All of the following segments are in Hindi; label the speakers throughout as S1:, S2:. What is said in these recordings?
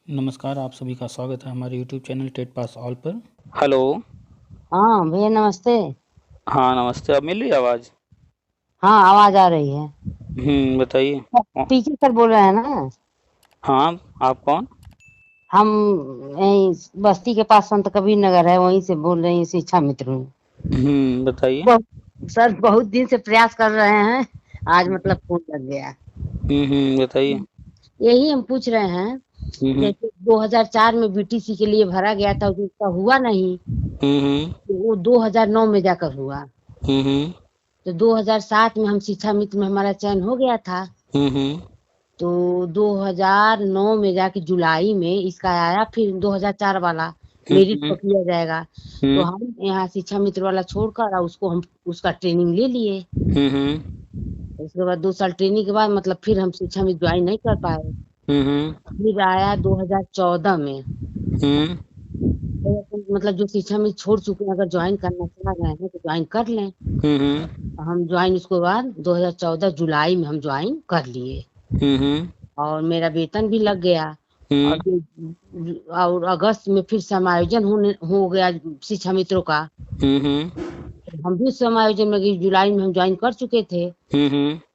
S1: नमस्कार, आप सभी का स्वागत है हमारे YouTube channel TET pass all पर।
S2: हेलो।
S3: हाँ भैया नमस्ते।
S2: हाँ नमस्ते। अब मिल रही आवाज़?
S3: हाँ आवाज आ रही है।
S2: बताइए।
S3: टीचर सर बोल रहे हैं ना?
S2: हाँ, आप कौन?
S3: हम यहीं बस्ती के पास संत कबीर नगर है, वहीं से बोल रहे हैं, शिक्षा मित्र हूँ।
S2: बताइए।
S3: सर बहुत दिन से प्रयास कर रहे हैं, आज मतलब फोन लग गया।
S2: बताइए।
S3: यही हम पूछ रहे हैं, जैसे 2004 में बीटीसी के लिए भरा गया था, उसका हुआ नहीं, तो वो 2009 में जाकर हुआ। तो 2007 में हम शिक्षा मित्र में हमारा चयन हो गया था। तो 2009 में जाके जुलाई में इसका आया, फिर 2004 वाला मेरिट पर किया जाएगा। तो हम यहाँ शिक्षा मित्र वाला छोड़कर और उसको हम उसका ट्रेनिंग ले लिए। उसके बाद 2 साल ट्रेनिंग के बाद मतलब फिर हम शिक्षा मित्र ज्वाइन नहीं कर पाए। फिर आया 2014 में। तो मतलब जो शिक्षा मित्र छोड़ चुके हैं, अगर ज्वाइन करना चाह रहे हैं तो ज्वाइन कर लें। हम ज्वाइन उसके बाद 2014 जुलाई में हम ज्वाइन कर लिए। और मेरा वेतन भी लग गया। और अगस्त में फिर समायोजन हो गया शिक्षा मित्रों का। हम भी समायोजन में गए, जुलाई में हम ज्वाइन कर चुके थे।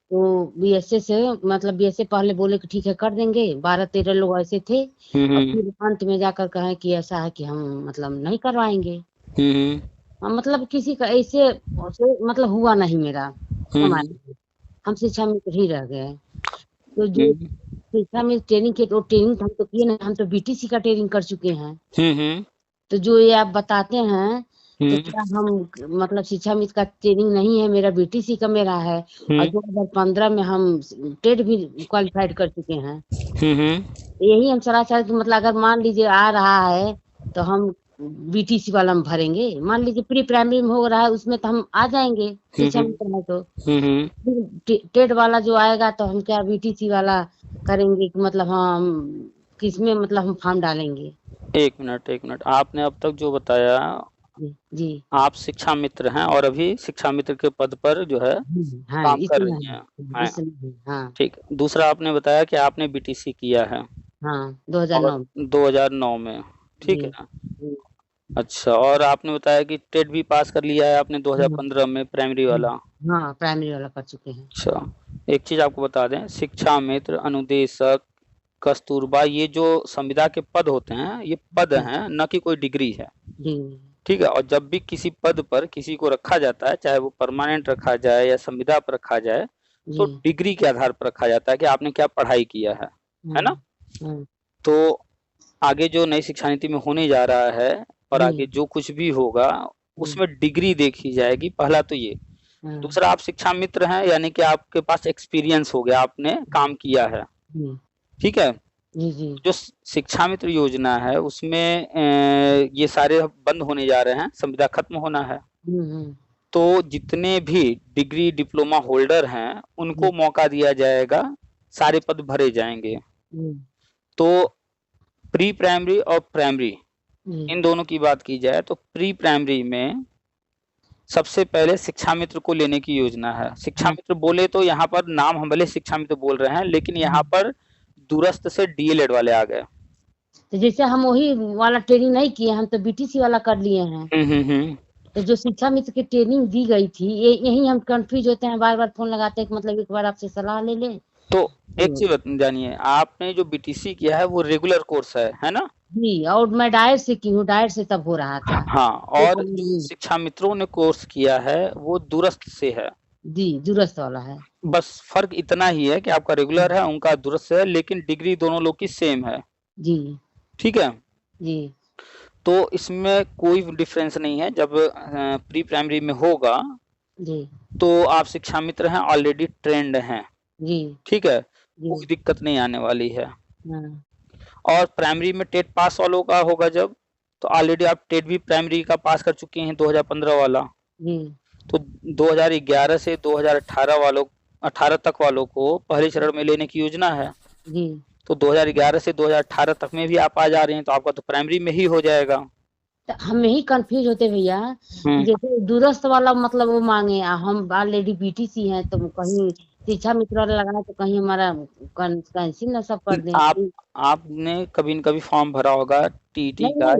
S3: तो बीएसए से मतलब बीएसए पहले बोले कि ठीक है कर देंगे, 12-13 लोग ऐसे थे। और फिर अंत में जाकर कहे कि ऐसा है कि हम मतलब नहीं करवाएंगे। मतलब किसी का ऐसे मतलब हुआ नहीं मेरा हमारे। हम शिक्षा मित्र ही रह गए। तो जो शिक्षा में ट्रेनिंग के, तो ट्रेनिंग हम तो किए नहीं, हम तो बीटीसी का ट्रेनिंग कर चुके हैं। तो जो ये आप बताते हैं, तो क्या हम मतलब शिक्षा मित्र का ट्रेनिंग नहीं है, मेरा बीटीसी का मेरा है। और 2015 में हम टेट भी क्वालिफाइड कर चुके हैं। यही हम सलाह चाहते कि मतलब अगर मान लीजिए आ रहा है तो हम बीटीसी वाला में भरेंगे। मान लीजिए प्री प्राइमरी में हो रहा है, उसमें तो हम आ जाएंगे शिक्षा मित्र है तो। फिर टेट वाला जो आएगा तो हम क्या बीटीसी वाला करेंगे कि मतलब हम किसमें मतलब हम फॉर्म डालेंगे।
S2: एक मिनट। आपने अब तक जो बताया,
S3: जी
S2: आप शिक्षा मित्र हैं और अभी शिक्षा मित्र के पद पर जो है
S3: हाँ
S2: काम कर
S3: इसमें
S2: रही हैं।
S3: हाँ
S2: ठीक। दूसरा आपने बताया कि आपने बीटीसी किया है
S3: हाँ
S2: और
S3: 2009
S2: 2009 में। ठीक
S3: जी
S2: है। अच्छा, और आपने बताया कि टेट भी पास कर लिया है आपने 2015 में, प्राइमरी वाला।
S3: हाँ प्राइमरी वाला कर चुके हैं।
S2: अच्छा, एक चीज आपको बता दें, शिक्षा मित्र, अनुदेशक, कस्तूरबा, ये जो संविदा के पद होते हैं, ये पद हैं, न कि कोई डिग्री है।
S3: जी
S2: ठीक है। और जब भी किसी पद पर किसी को रखा जाता है, चाहे वो परमानेंट रखा जाए या संविदा पर रखा जाए, तो
S3: जी
S2: डिग्री के आधार पर रखा जाता है कि आपने क्या पढ़ाई किया है ना।
S3: हम्म,
S2: तो आगे जो नई शिक्षा नीति में होने जा रहा है और आगे जो कुछ भी होगा, उसमें डिग्री देखी जाएगी, पहला तो ये। दूसरा, आप शिक्षा मित्र हैं यानी कि आपके पास एक्सपीरियंस हो गया, आपने काम किया है। ठीक है।
S3: जी जी
S2: जो शिक्षा मित्र योजना है उसमें ये सारे बंद होने जा रहे हैं, संविदा खत्म होना है। तो जितने भी डिग्री डिप्लोमा होल्डर हैं उनको मौका दिया जाएगा, सारे पद भरे जाएंगे। तो प्री प्राइमरी और प्राइमरी, इन दोनों की बात की जाए तो प्री प्राइमरी में सबसे पहले शिक्षा मित्र को लेने की योजना है। शिक्षा मित्र बोले तो यहाँ पर नाम हम भले शिक्षा मित्र बोल रहे हैं, लेकिन यहाँ पर दूरस्थ से डीएलएड वाले आ गए।
S3: तो जैसे हम वही वाला ट्रेनिंग नहीं किए, हम तो बीटीसी वाला कर लिए हैं। तो जो शिक्षा मित्र की ट्रेनिंग दी गई थी, यही हम कंफ्यूज होते हैं, बार बार फोन लगाते हैं कि मतलब एक बार आपसे सलाह ले लें।
S2: तो एक चीज जानिए, आपने जो बीटीसी किया है वो रेगुलर कोर्स है ना?
S3: जी, और मैं डायर से की हूँ, डायर से तब हो रहा था।
S2: हाँ, और जो शिक्षा मित्रों ने कोर्स किया है वो दूरस्थ से है।
S3: जी दूरस्थ वाला है।
S2: बस फर्क इतना ही है कि आपका रेगुलर है, उनका दूरस्थ है, लेकिन डिग्री दोनों लोग की सेम है।
S3: जी
S2: ठीक है।
S3: जी
S2: तो इसमें कोई डिफरेंस नहीं है। जब प्री प्राइमरी में होगा
S3: जी
S2: तो आप शिक्षा मित्र हैं, ऑलरेडी ट्रेंड हैं।
S3: जी
S2: ठीक है,
S3: जी
S2: कोई दिक्कत नहीं आने वाली है।
S3: हाँ,
S2: और प्राइमरी में टेट पास वालों का होगा जब, तो ऑलरेडी आप टेट भी प्राइमरी का पास कर चुके हैं 2015 वाला।
S3: जी
S2: तो 2011 से 2018 वालों 18 तक वालों को पहले चरण में लेने की योजना है।
S3: जी
S2: तो 2011 से 2018 तक में भी आप आ जा रहे हैं, तो आपका तो प्राइमरी में ही हो जाएगा।
S3: तो हम यही कंफ्यूज होते भैया कि जैसे दूरस्थ वाला मतलब वो मांगे, हम ऑलरेडी बीटीसी हैं, तो कहीं शिक्षा मित्र वाला लगाना तो कहीं हमारा कैंसिल ना सब कर दें।
S2: आपने कभी न कभी फॉर्म भरा होगा टीटी का?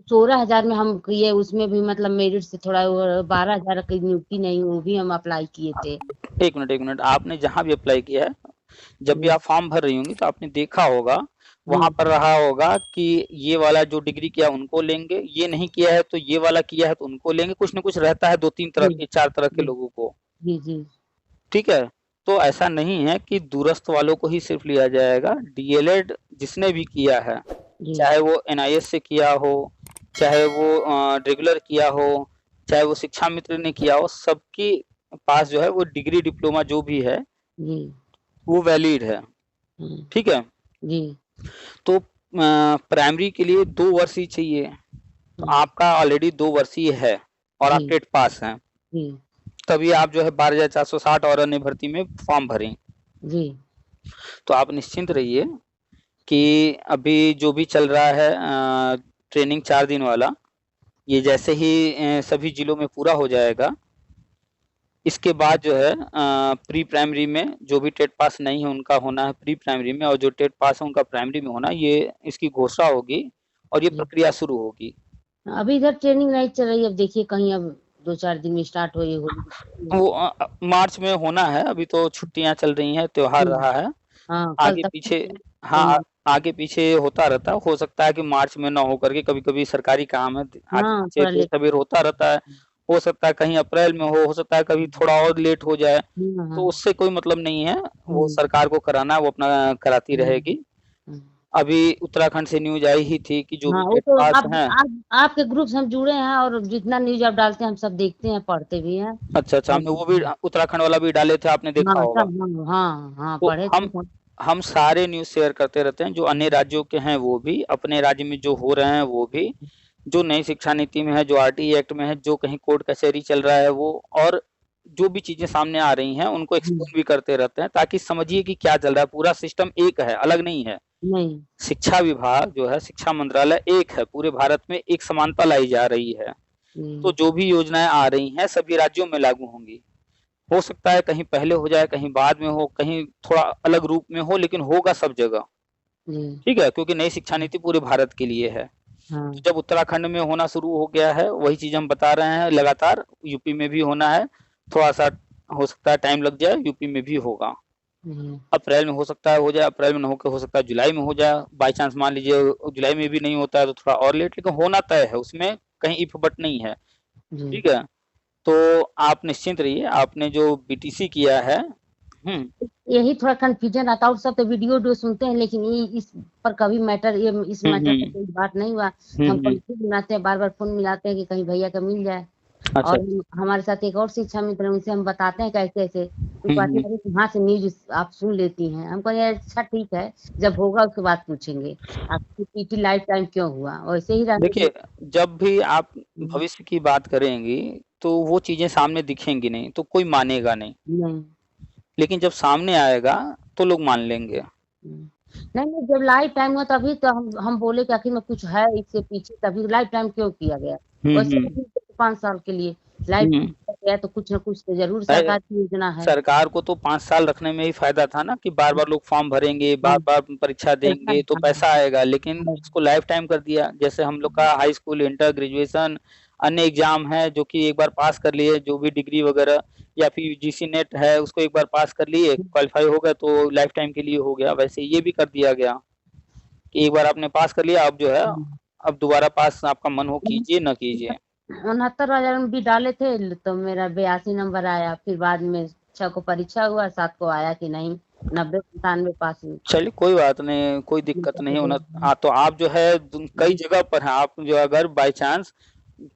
S3: 16,000 में हम किए, उसमें भी मतलब मेरिट से थोड़ा 12,000 की नियुक्ति नहीं, वो भी हम अप्लाई किए थे।
S2: एक मिनट, आपने जहाँ भी अप्लाई किया है, जब भी आप फॉर्म भर रही होंगी तो आपने देखा होगा वहां पर रहा होगा कि ये वाला जो डिग्री किया उनको लेंगे, ये नहीं किया है तो ये वाला किया है तो उनको लेंगे, कुछ ना कुछ रहता है 2-3 तरह के 4 तरह के लोगों को।
S3: जी जी।
S2: ठीक है, तो ऐसा नहीं है कि दूरस्थ वालों को ही सिर्फ लिया जाएगा। डीएलएड जिसने भी किया है, चाहे वो एनआईएस से किया हो, चाहे वो रेगुलर किया हो, चाहे वो शिक्षा मित्र ने किया हो, सबके पास जो है वो डिग्री डिप्लोमा जो भी है वो वैलिड है। ठीक है
S3: जी।
S2: तो प्राइमरी के लिए 2 वर्ष ही चाहिए, तो आपका ऑलरेडी 2 वर्ष ही है और आप टेट पास हैं, तभी आप जो है 12,460 और अन्य भर्ती में फॉर्म भरें
S3: जी।
S2: तो आप निश्चिंत रहिए कि अभी जो भी चल रहा है ट्रेनिंग 4 दिन वाला, ये जैसे ही सभी जिलों में पूरा हो जाएगा, इसके बाद जो है प्री प्राइमरी में जो भी टेट पास नहीं है उनका होना है प्री प्राइमरी में, और जो टेट पास है उनका प्राइमरी में होना, ये इसकी घोषणा होगी और ये प्रक्रिया शुरू होगी।
S3: अभी इधर ट्रेनिंग नहीं चल रही, अब देखिए कहीं अब 2-4 दिन में स्टार्ट हो
S2: वो मार्च में होना है, अभी तो छुट्टियां चल रही हैं, त्योहार रहा है। आगे पीछे आगे पीछे होता रहता है, हो सकता है कि मार्च में ना हो करके, कभी कभी सरकारी काम है आगे पीछे तभी होता रहता है, हो सकता है कहीं अप्रैल में हो सकता है कभी थोड़ा और लेट हो जाए, तो उससे कोई मतलब नहीं है, वो सरकार को कराना वो अपना कराती रहेगी। अभी उत्तराखंड से न्यूज आई ही थी कि जो भी
S3: तो
S2: पास हैं,
S3: आपके ग्रुप से हम जुड़े हैं और जितना न्यूज आप डालते हैं हम सब देखते हैं, पढ़ते भी हैं।
S2: अच्छा, हमने वो भी उत्तराखंड वाला भी डाले थे, आपने देखा होगा।
S3: पढ़े
S2: तो हम सारे न्यूज शेयर करते रहते हैं, जो अन्य राज्यों के हैं वो भी, अपने राज्य में जो हो रहे हैं वो भी, जो नई शिक्षा नीति में है, जो आरटीई एक्ट में है, जो कहीं कोर्ट कचहरी चल रहा है वो, और जो भी चीजें सामने आ रही हैं उनको एक्सप्लेन भी करते रहते हैं, ताकि समझिए कि क्या चल रहा है। पूरा सिस्टम एक है, अलग नहीं है। शिक्षा विभाग जो है, शिक्षा मंत्रालय एक है, पूरे भारत में एक समानता लाई जा रही है। तो जो भी योजनाएं आ रही हैं सभी राज्यों में लागू होंगी। हो सकता है कहीं पहले हो जाए, कहीं बाद में हो, कहीं थोड़ा अलग रूप में हो, लेकिन होगा सब जगह। ठीक है, क्योंकि नई शिक्षा नीति पूरे भारत के लिए है। तो जब उत्तराखंड में होना शुरू हो गया है, वही चीज हम बता रहे हैं, लगातार यूपी में भी होना है, थोड़ा सा हो सकता है टाइम लग जाए, यूपी में भी होगा। अप्रैल में हो सकता है हो जाए, अप्रैल में न होकर हो सकता है जुलाई में हो जाए, बाई चांस मान लीजिए जुलाई में भी नहीं होता है तो थोड़ा और लेट, लेकिन होना तय है, उसमें कहीं इफ बट नहीं है। ठीक है, तो आप निश्चिंत रहिए, आपने जो बीटीसी किया है।
S3: यही थोड़ा कंफ्यूजन आता है, सब तो वीडियो सुनते हैं, लेकिन ये इस पर कभी मैटर, ये इस मैटर पर कोई बात नहीं हुआ। हम मिलाते हैं, बार फोन मिलाते हैं कि कहीं भैया का मिल जाए। और हमारे साथ एक और शिक्षा मित्र, उनसे हम बताते हैं कैसे कैसे, तो वहाँ से न्यूज आप सुन लेती हैं। हमको अच्छा ठीक है, जब होगा उसके बाद पूछेंगे आपकी पीटी लाइफ टाइम क्यों हुआ, वैसे ही।
S2: देखिए, जब भी आप भविष्य की बात करेंगी तो वो चीजें सामने दिखेंगी नहीं तो कोई मानेगा नहीं, लेकिन जब सामने आएगा तो लोग मान लेंगे।
S3: नहीं, जब लाइफ टाइम हुआ तभी तो हम बोले कि आखिर में कुछ है इसके पीछे, तभी लाइफ टाइम क्यों किया गया। वैसे 5 साल के लिए लाइफ गया तो कुछ न कुछ तो जरूर सरकार की योजना है।
S2: सरकार को तो 5 साल रखने में ही फायदा था ना, कि बार बार लोग फॉर्म भरेंगे, बार बार परीक्षा देंगे तो पैसा आएगा, लेकिन इसको लाइफ टाइम कर दिया। जैसे हम लोग का हाई स्कूल, इंटर, ग्रेजुएशन, अन्य एग्जाम है जो कि एक बार पास कर लिए, जो भी डिग्री वगैरह, या फिर यूजीसी नेट है उसको एक बार पास कर लिए, क्वालिफाई हो गया तो लाइफ टाइम के लिए हो गया। वैसे ये भी कर दिया गया कि एक बार आपने पास कर लिया, अब जो है अब दोबारा पास आपका मन हो कीजिए न कीजिए।
S3: 69,000 में भी डाले थे तो मेरा 82 नंबर आया, फिर बाद में 6 को परीक्षा हुआ, 7 को आया कि नहीं, 90-95 पास हुई।
S2: चलिए कोई बात नहीं, कोई दिक्कत नहीं होना। तो आप जो है कई जगह पर हैं, आप जो अगर बाय चांस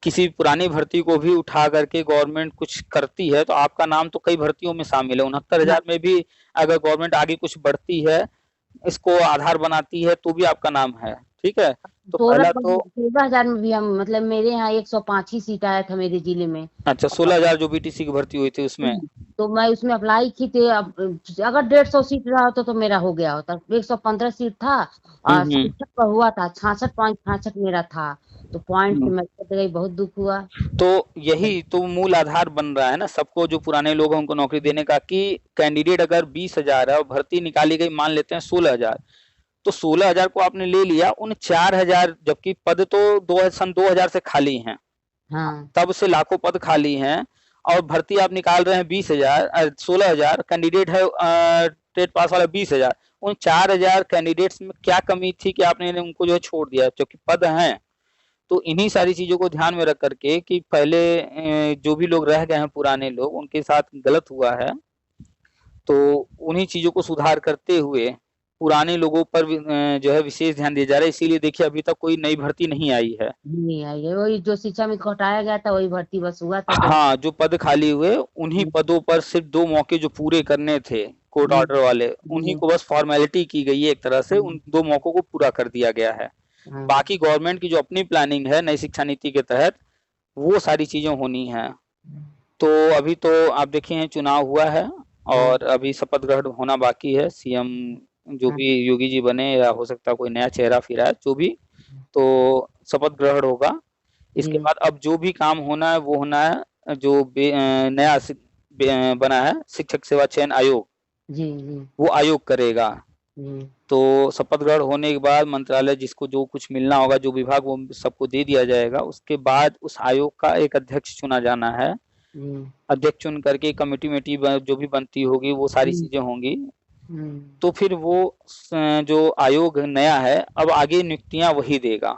S2: किसी पुरानी भर्ती को भी उठा करके गवर्नमेंट कुछ करती है तो आपका नाम तो कई भर्तियों में शामिल है। 69,000 में भी अगर गवर्नमेंट आगे कुछ बढ़ती है, इसको आधार बनाती है, तो भी आपका नाम है। ठीक है, तो पहला तो
S3: 16,000 में भी हम, मतलब मेरे यहाँ 105 ही सीट आया था मेरे जिले में।
S2: अच्छा, 16,000 जो बीटीसी की भर्ती हुई थी उसमें
S3: तो मैं उसमें अप्लाई की थी। अब अगर 150 सीट रहा होता तो मेरा हो गया होता। 115 सीट था और शिक्षक का हुआ था 66.66 मेरा था, तो पॉइंट से मैं कट गई, बहुत दुख हुआ।
S2: तो यही तो मूल आधार बन रहा है ना सबको, जो पुराने लोग हैं उनको नौकरी देने का, कि कैंडिडेट अगर 20,000 है और भर्ती निकाली गई मान लेते हैं 16,000, तो 16,000 को आपने ले लिया, उन 4,000, जबकि पद तो सन 2000 से खाली हैं,
S3: हाँ
S2: तब से लाखों पद खाली हैं, और भर्ती आप निकाल रहे हैं 20,000, 16,000 कैंडिडेट है, टेट पास वाला 20,000, उन 4,000 कैंडिडेट्स में क्या कमी थी कि आपने उनको जो है छोड़ दिया, क्योंकि पद हैं। तो इन्हीं सारी चीजों को ध्यान में रख करके कि पहले जो भी लोग रह गए हैं पुराने लोग, उनके साथ गलत हुआ है, तो उन्हीं चीजों को सुधार करते हुए पुराने लोगों पर जो है विशेष ध्यान दिया जा रहा है। इसीलिए देखिए अभी तक कोई नई भर्ती नहीं आई है।
S3: नहीं आई है, वही जो शिक्षा में घटाया गया था वही भर्ती बस हुआ था।
S2: हाँ, जो पद खाली हुए उन्हीं पदों पर सिर्फ 2 मौके जो पूरे करने थे कोर्ट ऑर्डर वाले, उन्हीं को बस फॉर्मेलिटी की गई है एक तरह से, उन 2 मौकों को पूरा कर दिया गया है। बाकी गवर्नमेंट की जो अपनी प्लानिंग है नई शिक्षा नीति के तहत, वो सारी चीजें होनी है। तो अभी तो आप देखिए चुनाव हुआ है और अभी शपथ ग्रहण होना बाकी है। सीएम जो भी योगी जी बने, या हो सकता है कोई नया चेहरा फिर आए, जो भी, तो शपथ ग्रहण होगा। इसके बाद अब जो भी काम होना है वो होना है, जो नया बना है शिक्षक सेवा चयन आयोग, वो आयोग करेगा। तो शपथ ग्रहण होने के बाद मंत्रालय जिसको जो कुछ मिलना होगा, जो विभाग, वो सबको दे दिया जाएगा। उसके बाद उस आयोग का एक अध्यक्ष चुना जाना है। अध्यक्ष चुन करके कमेटी जो भी बनती होगी वो सारी चीजें होंगी। तो फिर वो जो आयोग नया है अब आगे नियुक्तियां वही देगा।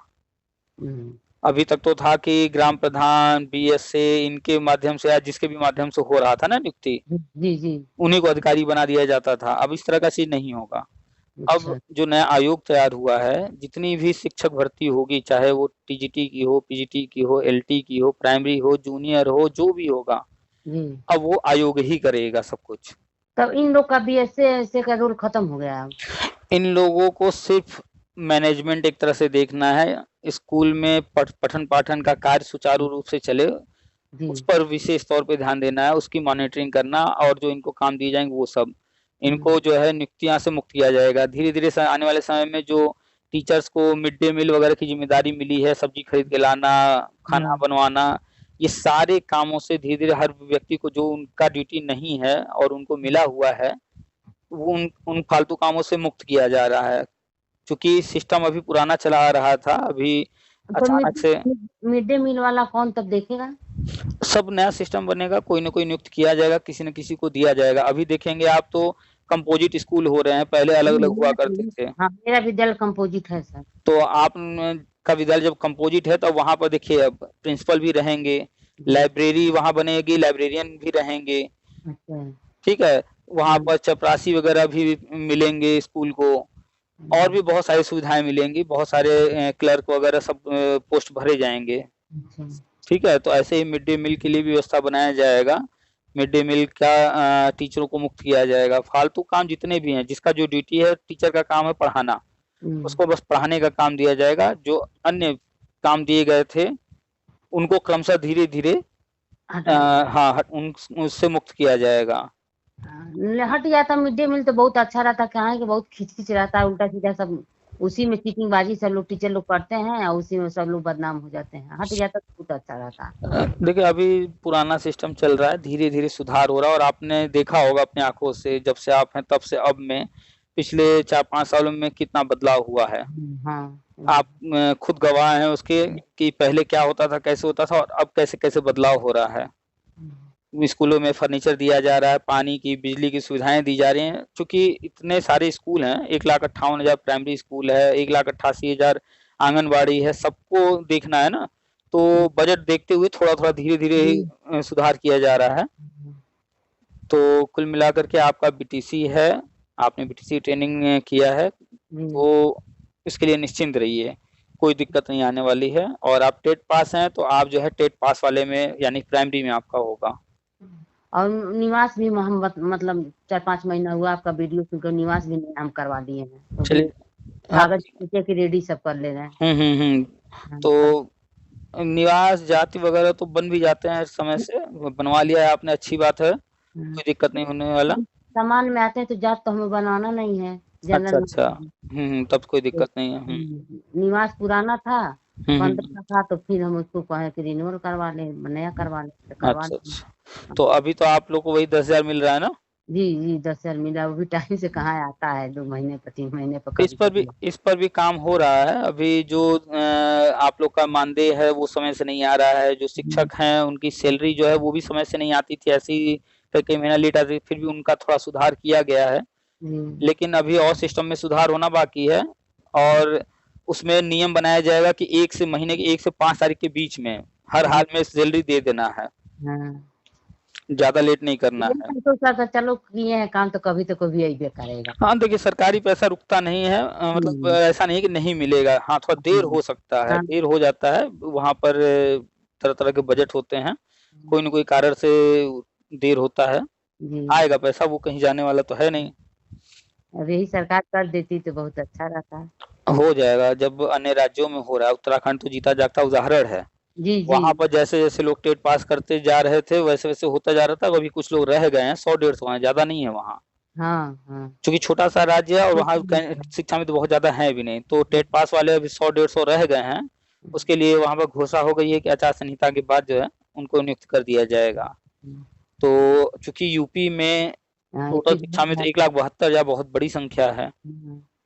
S2: अभी तक तो था कि ग्राम प्रधान, बीएसए, इनके माध्यम से या जिसके भी माध्यम से हो रहा था ना नियुक्ति, उन्हीं को अधिकारी बना दिया जाता था। अब इस तरह का चीज नहीं होगा। अब जो नया आयोग तैयार हुआ है, जितनी भी शिक्षक भर्ती होगी, चाहे वो टीजीटी की हो, पीजीटी की हो, एलटी की हो, प्राइमरी हो, जूनियर हो, जो भी होगा, अब वो आयोग ही करेगा सब कुछ।
S3: तब इन लोग का बीएसए का रोल खत्म हो गया।
S2: इन लोगों को सिर्फ मैनेजमेंट एक तरह से देखना है, स्कूल में पठन पाठन का कार्य सुचारू रूप से चले, उस पर विशेष तौर पे ध्यान देना है, उसकी मॉनिटरिंग करना, और जो इनको काम दिए जाएंगे वो सब, इनको जो है नियुक्तियां से मुक्त किया जाएगा। धीरे धीरे आने वाले समय में जो टीचर्स को मिड डे मील वगैरह की जिम्मेदारी मिली है, सब्जी खरीद के लाना, खाना बनवाना, ये सारे कामों से धीरे धीरे हर व्यक्ति को जो उनका ड्यूटी नहीं है और उनको मिला हुआ है, वो उन फालतू कामों से मुक्त किया जा रहा है। क्योंकि सिस्टम अभी पुराना चला आ रहा था, अभी अचानक से
S3: मिड डे मील वाला कौन तब देखेगा?
S2: सब नया सिस्टम बनेगा, कोई ना कोई नियुक्त किया जाएगा, किसी न किसी को दिया जाएगा। अभी देखेंगे आप तो कंपोजिट स्कूल हो रहे हैं, पहले अलग अलग हुआ करते थे।
S3: हाँ, मेरा विद्यालय कंपोजिट है सर।
S2: तो आप का विद्यालय जब कंपोजिट है तो वहां पर देखिए अब प्रिंसिपल भी रहेंगे, लाइब्रेरी वहां बनेगी, लाइब्रेरियन भी रहेंगे, ठीक है, वहां पर चपरासी वगैरह भी मिलेंगे स्कूल को, और भी बहुत सारी सुविधाएं मिलेंगी, बहुत सारे क्लर्क वगैरह सब पोस्ट भरे जाएंगे, ठीक है। तो ऐसे ही मिड डे मील के लिए भी व्यवस्था बनाया जाएगा। मिड डे मील का टीचरों को मुक्त किया जाएगा। फालतू काम जितने भी हैं, जिसका जो ड्यूटी है, टीचर का काम है पढ़ाना, उसको बस पढ़ाने का काम दिया जाएगा। जो अन्य काम दिए गए थे उनको क्रमशः धीरे धीरे उससे मुक्त किया जाएगा।
S3: हट गया था मिड डे मील तो बहुत अच्छा रहता, क्या है कि बहुत खिचखिच रहता है, उल्टा सीधा सब उसी में चीटिंगबाजी सब लोग टीचर लोग करते हैं और उसी में सब लोग बदनाम हो जाते हैं। हट गया तो बहुत अच्छा रहता।
S2: देखिए अभी पुराना सिस्टम चल रहा है, धीरे धीरे सुधार हो रहा है, और आपने देखा होगा अपनी आंखों से, जब से आप हैं तब से अब में पिछले 4-5 सालों में कितना बदलाव हुआ है।
S3: हाँ,
S2: आप खुद गवाह हैं उसके कि पहले क्या होता था, कैसे होता था, और अब कैसे कैसे बदलाव हो रहा है। स्कूलों में फर्नीचर दिया जा रहा है, पानी की, बिजली की सुविधाएं दी जा रही हैं। क्योंकि इतने सारे स्कूल हैं, 1,58,000 प्राइमरी स्कूल है, 1,88,000 आंगनबाड़ी है, सबको देखना है ना, तो बजट देखते हुए थोड़ा थोड़ा धीरे धीरे सुधार किया जा रहा है। तो कुल मिलाकर के आपका बीटीसी है, आपने बीटीसी ट्रेनिंग किया है, तो इसके लिए निश्चिंत रहिए, कोई दिक्कत नहीं आने वाली है। और आप टेट पास हैं तो आप जो है टेट पास वाले में यानी प्राइमरी में आपका होगा।
S3: और निवास भी हम मतलब 4-5 महीना हुआ आपका वीडियो क्योंकि निवास भी हम करवा दिए हैं।
S2: चलिए
S3: कागज की रेडी सब कर ले रहे हैं।
S2: तो निवास जाति वगैरह तो बन भी जाते हैं समय से, बनवा लिया है आपने, अच्छी बात है। कोई दिक्कत नहीं होने वाला।
S3: सामान में आते हैं तो जात तो हमें बनाना नहीं है।
S2: अच्छा
S3: जनरल
S2: अच्छा, तब कोई दिक्कत नहीं है।
S3: निवास पुराना था, 15 था, तो फिर हम उसको कहे कि रिन्यूअल करवा ले, नया करवा ले, करवा
S2: अच्छा
S3: ले।
S2: अच्छा, तो अभी तो आप लोग को वही 10,000 मिल रहा है ना?
S3: जी जी 10,000 मिला, वो भी टाइम से कहाँ आता है, 2 महीने पर 3 महीने पर
S2: इस पर भी इस पर भी काम हो रहा है। अभी जो आप लोग का मानदेय है वो समय से नहीं आ रहा है। जो शिक्षक हैं उनकी सैलरी जो है वो भी समय से नहीं आती थी, ऐसी कई महीना लेट आती थी, फिर भी उनका थोड़ा सुधार किया गया है। लेकिन अभी और सिस्टम में सुधार होना बाकी है, और उसमें नियम बनाया जाएगा कि महीने के 1 से 5 तारीख के बीच में हर हाल में सैलरी दे देना है। ज्यादा लेट नहीं करना है।
S3: तो चलो किए हैं काम, तो कभी तो कभी अइबे करेगा।
S2: हाँ देखिए, सरकारी पैसा रुकता नहीं है, मतलब ऐसा नहीं है कि नहीं मिलेगा। हाँ थोड़ा देर हो सकता है, देर हो जाता है, वहाँ पर तरह तरह के बजट होते हैं, कोई न कोई कारण से देर होता है। आएगा पैसा, वो कहीं जाने वाला तो है नहीं।
S3: अब यही सरकार कर देती तो बहुत अच्छा रहता है।
S2: हो जाएगा, जब अन्य राज्यों में हो रहा है। उत्तराखंड तो जीता जागता उदाहरण है।
S3: जी जी।
S2: वहाँ पर जैसे जैसे लोग टेट पास करते जा रहे थे वैसे वैसे होता जा रहा था। अभी कुछ लोग रह गए हैं, 100-150 हैं, ज्यादा नहीं है वहाँ।
S3: हाँ हाँ।
S2: क्योंकि छोटा सा राज्य है और वहाँ शिक्षा में तो बहुत ज्यादा है भी नहीं, तो टेट पास वाले अभी 100-150 रह गए हैं। उसके लिए वहाँ पर घोषणा हो गई है कि आचार संहिता के बाद जो है उनको नियुक्त कर दिया जाएगा। तो चूंकि यूपी में टोटल शिक्षा में तो 1,72,000 बहुत बड़ी संख्या है।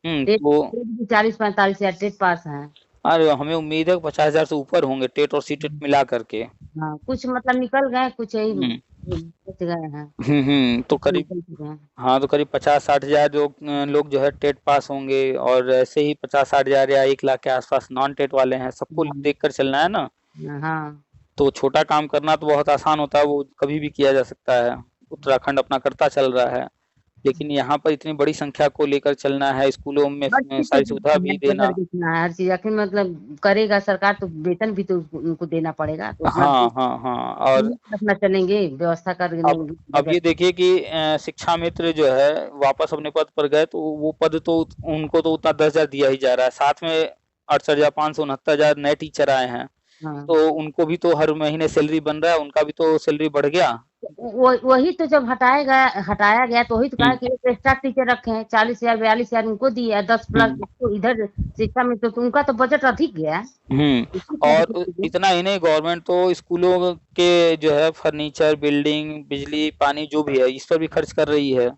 S2: तो
S3: 40-45 हजार टेट पास हैं।
S2: अरे हमें उम्मीद है 50,000 से ऊपर होंगे, टेट और सीटेट मिला करके।
S3: हाँ, कुछ मतलब निकल गए, कुछ यही बच गए हैं।
S2: तो करीब हाँ, तो करीब 50-60 हजार लोग जो है टेट पास होंगे, और ऐसे ही 50-60 हजार या 1 लाख के आसपास नॉन टेट वाले हैं। सबको देख कर चलना है ना।
S3: हाँ।
S2: तो छोटा काम करना तो बहुत आसान होता है, वो कभी भी किया जा सकता है। उत्तराखंड अपना करता चल रहा है, लेकिन यहाँ पर इतनी बड़ी संख्या को लेकर चलना है, स्कूलों में सारी सुविधा भी देना
S3: है, हर चीज आखिर मतलब करेगा सरकार तो वेतन भी तो उनको देना पड़ेगा। तो
S2: हाँ हाँ हाँ, और
S3: अपना चलेंगे, व्यवस्था कर लेंगे।
S2: अब ये देखिए कि शिक्षा मित्र जो है वापस अपने पद पर गए, तो वो पद तो उनको तो उतना 10,000 दिया ही जा रहा है। साथ में 68,569 नए टीचर आए हैं। तो उनको भी तो हर महीने सैलरी बन रहा है, उनका भी तो सैलरी बढ़ गया।
S3: वही तो जब हटाया गया तो वही तो कहा कि एक एक्स्ट्रा टीचर रखे हैं, 40,000 42,000 उनको दिया, 10 प्लस इधर शिक्षा में, तो उनका तो बजट अधिक गया।
S2: और इतना ही नहीं, गवर्नमेंट तो स्कूलों के जो है फर्नीचर, बिल्डिंग, बिजली, पानी जो भी है इस पर भी खर्च कर रही है।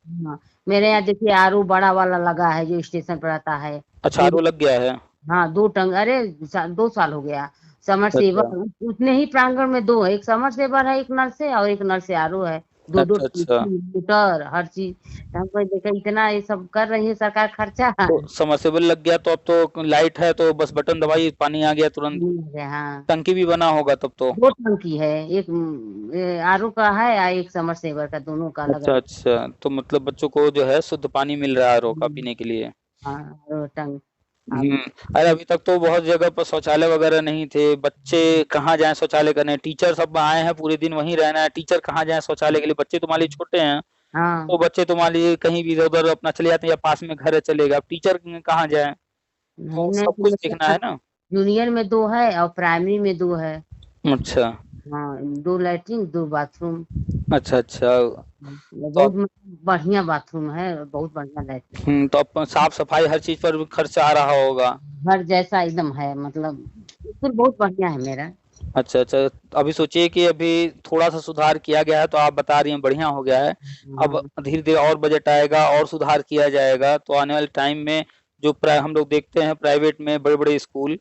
S3: मेरे यहाँ देखिए आरओ बड़ा वाला लगा है जो स्टेशन पर आता है।
S2: अच्छा, आरओ लग गया है?
S3: हाँ, 2 टंग, अरे 2 साल हो गया। समर सेवर उतने ही प्रांगण में 2 है, एक समर सेवर है, एक नल से, और एक नल से आरओ है। 2-2 मीटर हर चीज। हमको देखा इतना ये सब कर रही है सरकार खर्चा।
S2: तो समरसेबल लग गया तो अब तो लाइट है तो बस बटन दबाई, पानी आ गया तुरंत।
S3: हाँ,
S2: टंकी भी बना होगा तब तो?
S3: 2 टंकी है, एक आरओ का है और एक समर सेवर का, दोनों का अलग।
S2: अच्छा अच्छा, तो मतलब बच्चों को जो है शुद्ध पानी मिल रहा है आरओ का पीने के लिए?
S3: हाँ, टंग।
S2: अरे अभी तक तो बहुत जगह पर शौचालय वगैरह नहीं थे। बच्चे कहाँ जाएं शौचालय करने? टीचर सब आए हैं, पूरे दिन वहीं रहना है, टीचर कहाँ जाएं शौचालय के लिए? बच्चे तुम्हारे छोटे हैं। तो बच्चे तुम्हारे कहीं भी इधर उधर अपना चले जाते हैं, या पास में घर है चलेगा, अब टीचर कहाँ जाए? तो सब कुछ देखना है ना।
S3: जूनियर में 2 है और प्राइमरी में 2 है।
S2: अच्छा
S3: हाँ, 2 लैट्रिन 2 बाथरूम।
S2: अच्छा अच्छा,
S3: बहुत बढ़िया बाथरूम है, बहुत बढ़िया लैट्रिन।
S2: तो अब साफ सफाई हर चीज पर खर्च आ रहा होगा।
S3: घर जैसा एकदम है, मतलब स्कूल बहुत बढ़िया है मेरा।
S2: अच्छा अच्छा, अभी सोचिए कि अभी थोड़ा सा सुधार किया गया है, तो आप बता रही हैं बढ़िया हो गया है। अब धीरे धीरे और बजट आएगा और सुधार किया जाएगा, तो आने वाले टाइम में जो हम लोग देखते हैं प्राइवेट में बड़े बड़े स्कूल,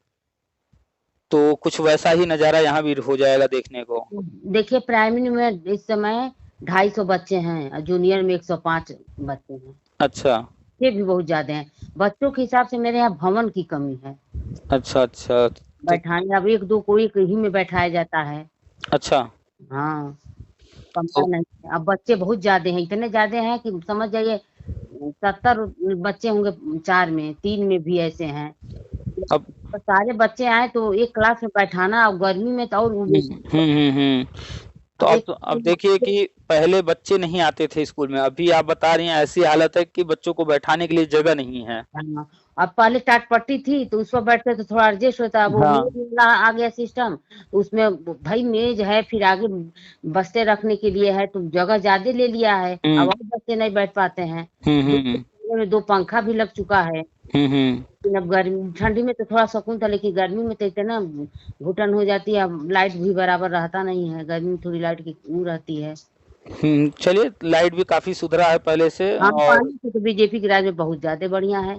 S2: तो कुछ वैसा ही नजारा यहाँ भी हो जाएगा देखने को।
S3: देखिए प्राइमरी में इस समय 250 बच्चे हैं और जूनियर में 105 बच्चे हैं।
S2: अच्छा,
S3: ये भी बहुत ज्यादा है बच्चों के हिसाब से। मेरे यहाँ भवन की कमी है।
S2: अच्छा अच्छा,
S3: बैठाने अब 1-2 को एक ही में बैठाया जाता है।
S2: अच्छा
S3: हाँ, कमरा नहीं। अब बच्चे बहुत ज्यादा हैं, इतने ज्यादा हैं कि समझ जाइए 70 बच्चे होंगे 4 में, 3 में भी ऐसे हैं।
S2: अब
S3: सारे बच्चे आए तो एक क्लास में बैठाना, और गर्मी में तो और
S2: तो अब देखिए कि पहले बच्चे नहीं आते थे स्कूल में, अभी आप बता रही हैं ऐसी हालत है कि बच्चों को बैठाने के लिए जगह नहीं है।
S3: अब पहले टाट पट्टी थी तो उस पर बैठते तो थोड़ा एडजस्ट होता, वो
S2: हाँ।
S3: मेज वाला आ गया सिस्टम, तो उसमें भाई मेज है, फिर आगे बस्ते रखने के लिए है, तो जगह ज्यादा ले लिया है, अब और बस्ते नहीं बैठ पाते हैं। में 2 पंखा भी लग चुका है। लेकिन अब गर्मी ठंडी में तो थोड़ा सुकून था, लेकिन गर्मी में तो इतना घुटन हो जाती है, अब लाइट भी बराबर रहता नहीं है, गर्मी में थोड़ी लाइट की वो रहती है।
S2: चलिए, लाइट भी काफी सुधरा है पहले से।
S3: हाँ,
S2: और
S3: पहले से तो बीजेपी के राज में बहुत ज्यादा बढ़िया है।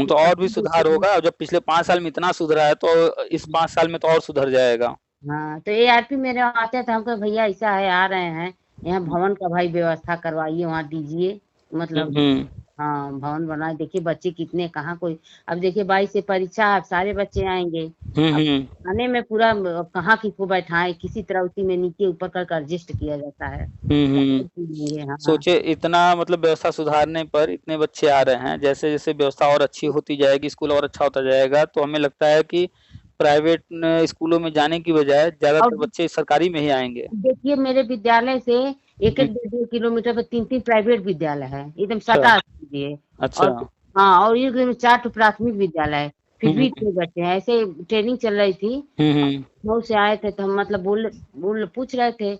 S2: तो और भी सुधार होगा, और जब पिछले 5 साल में इतना सुधरा है तो इस 5 साल में तो और सुधर जाएगा।
S3: हाँ, तो ARP मेरे वहाँ आते हैं तो हम कहे भैया ऐसा है, आ रहे हैं यहाँ भवन का भाई व्यवस्था करवाइए, वहाँ दीजिए, मतलब हाँ भवन बनाए। देखिए बच्चे कितने, कहाँ कोई, अब देखिए 22 से परीक्षा है, सारे बच्चे आएंगे, आने में पूरा कहाँ किसको बैठाए, किसी तरह उसी में नीचे ऊपर कर एडजस्ट किया जाता है।
S2: हाँ। सोचे इतना मतलब व्यवस्था सुधारने पर इतने बच्चे आ रहे हैं, जैसे जैसे व्यवस्था और अच्छी होती जाएगी, स्कूल और अच्छा होता जाएगा, तो हमें लगता है कि प्राइवेट स्कूलों में जाने की बजाय ज्यादातर बच्चे सरकारी में ही आएंगे।
S3: देखिए मेरे विद्यालय से 1-1 किलोमीटर पर 3-3 प्राइवेट विद्यालय है, एकदम सटा दीजिए।
S2: अच्छा।
S3: हाँ, और ये 4 प्राथमिक विद्यालय है, फिर भी इतने बच्चे हैं। ऐसे ट्रेनिंग चल रही थी, बहुत से आए थे, तो हम मतलब पूछ रहे थे,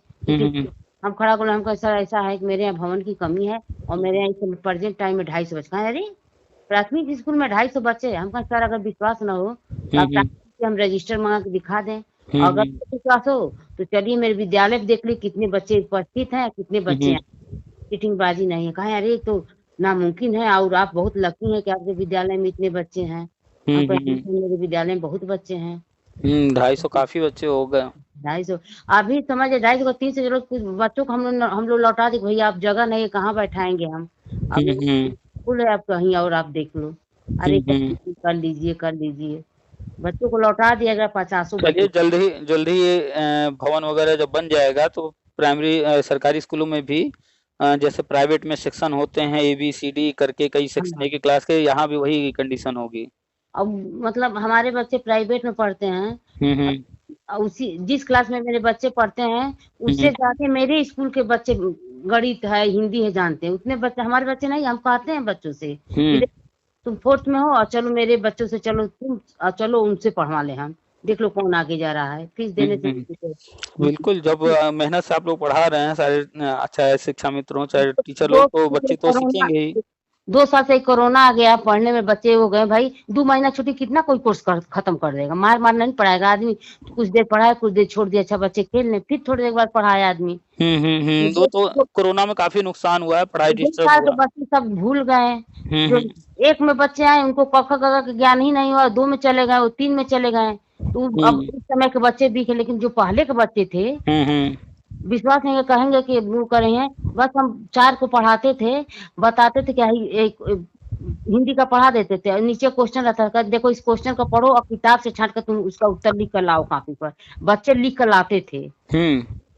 S3: हम खड़ा बोले, हमको सर ऐसा है कि मेरे यहाँ भवन की कमी है, और मेरे यहाँ प्रेजेंट टाइम में 250 बच्चे। अरे प्राथमिक स्कूल में 250 बच्चे? हम कहा सर अगर विश्वास न हो तो हम रजिस्टर मंगा के दिखा दें, अगर विश्वास हो तो चलिए मेरे विद्यालय में देख ली कितने बच्चे उपस्थित हैं, कितने बच्चे हैं, सीटिंग बाजी नहीं है। कहा अरे तो नामुमकिन है, और आप बहुत लकी हैं कि आपके विद्यालय में इतने बच्चे हैं। मेरे विद्यालय में बहुत बच्चे हैं।
S2: 250 काफी बच्चे हो गए।
S3: 250 अभी समझे, 250 को 300 जरूरत, कुछ बच्चों को हम लोग लौटा दी, भैया आप जगह नहीं है, कहाँ बैठाएंगे हम, स्कूल है आप कहीं और आप देख लो। अरे कर लीजिए, बच्चों को लौटा दिया गया 50।
S2: चलिए जल्द ही ये भवन वगैरह जब बन जाएगा तो प्राइमरी सरकारी स्कूलों में भी जैसे प्राइवेट में सेक्शन होते हैं ABCD करके कई सेक्शन एक क्लास के, यहाँ भी वही कंडीशन होगी।
S3: अब मतलब हमारे बच्चे प्राइवेट में पढ़ते हैं, उसी जिस क्लास में मेरे बच्चे पढ़ते हैं उससे ज्यादा मेरे स्कूल के बच्चे गणित है, हिंदी है जानते हैं, उतने बच्चे हमारे बच्चे नहीं। हम कहते हैं बच्चों से तुम 4th में हो और चलो मेरे बच्चों से चलो उनसे पढ़वा ले, हम देख लो कौन आगे जा रहा है, फीस देने से।
S2: बिल्कुल, जब मेहनत से आप लोग पढ़ा रहे हैं सारे, अच्छा शिक्षा मित्रों चाहे टीचर लोग, तो बच्चे तो सीखेंगे ही।
S3: 2 साल से कोरोना आ गया, पढ़ने में बच्चे हो गए भाई, 2 महीना छुट्टी कितना कोई कोर्स खत्म कर देगा, मार नहीं पढ़ाएगा आदमी, कुछ देर पढ़ाया कुछ देर छोड़ दिया, अच्छा बच्चे खेल ले, फिर थोड़ी देर बाद पढ़ाया आदमी।
S2: तो कोरोना में काफी नुकसान हुआ है, पढ़ाई डिस्टर्ब हुआ।
S3: तो बच्चे सब भूल गए, जो 1 में बच्चे आए उनको क ख ग घ का ज्ञान ही नहीं हुआ, 2 में चले गए, 3 में चले गए, तो अब इस समय के बच्चे दिखे। लेकिन जो पहले के बच्चे थे विश्वास नहीं कहेंगे कि वो करे हैं, बस हम 4 को पढ़ाते थे, बताते थे क्या एक हिंदी का पढ़ा देते थे, नीचे क्वेश्चन रहता था, देखो इस क्वेश्चन को पढ़ो और किताब से छांट कर तुम उसका उत्तर लिख कर लाओ कापी पर। बच्चे लिख कर लाते थे,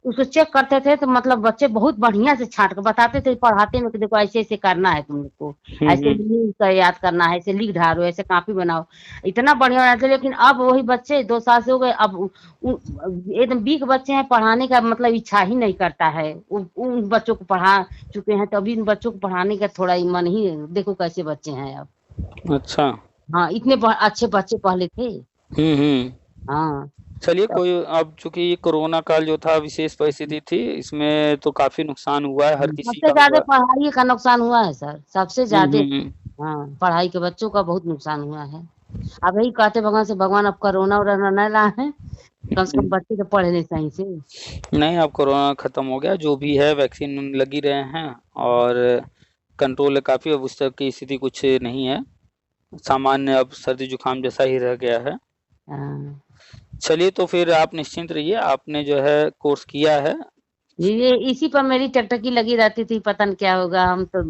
S3: उसको चेक करते थे, तो मतलब बच्चे बहुत बढ़िया से छांट कर बताते थे पढ़ाते में कि देखो ऐसे ऐसे करना है तुम लोग को, ऐसे याद करना है, ऐसे लिख ढारो, ऐसे कॉपी बनाओ, इतना बढ़िया बनाते थे। लेकिन अब वही बच्चे 2 साल से हो गए, अब एकदम वीक बच्चे हैं, पढ़ाने का मतलब इच्छा ही नहीं करता है। उन बच्चों को पढ़ा चुके हैं, तभी इन बच्चों को पढ़ाने का थोड़ा मन ही, देखो कैसे बच्चे हैं अब।
S2: अच्छा,
S3: हाँ, इतने अच्छे बच्चे पहले थे। हाँ,
S2: चलिए कोई, अब चूंकि ये कोरोना काल जो था विशेष परिस्थिति थी, इसमें तो काफी नुकसान हुआ है हर किसी का।
S3: सबसे ज्यादा पढ़ाई का नुकसान हुआ है सर, सबसे ज्यादा। हाँ, पढ़ाई के बच्चों का बहुत नुकसान हुआ है। अब यही कहते भगवान से, भगवान अब कोरोना वोरोना न लाए, कम से कम बच्चे तो पढ़े नहीं सही से।
S2: नहीं, अब कोरोना खत्म हो गया, जो भी है वैक्सीन लगी रहे हैं और कंट्रोल है काफी, अब उस तरह की स्थिति कुछ नहीं है, सामान्य अब सर्दी जुकाम जैसा ही रह गया है। चलिए, तो फिर आप निश्चिंत रहिए, आपने जो है कोर्स किया है।
S3: ये इसी पर मेरी टकटकी लगी रहती थी, पता न क्या होगा, हम तो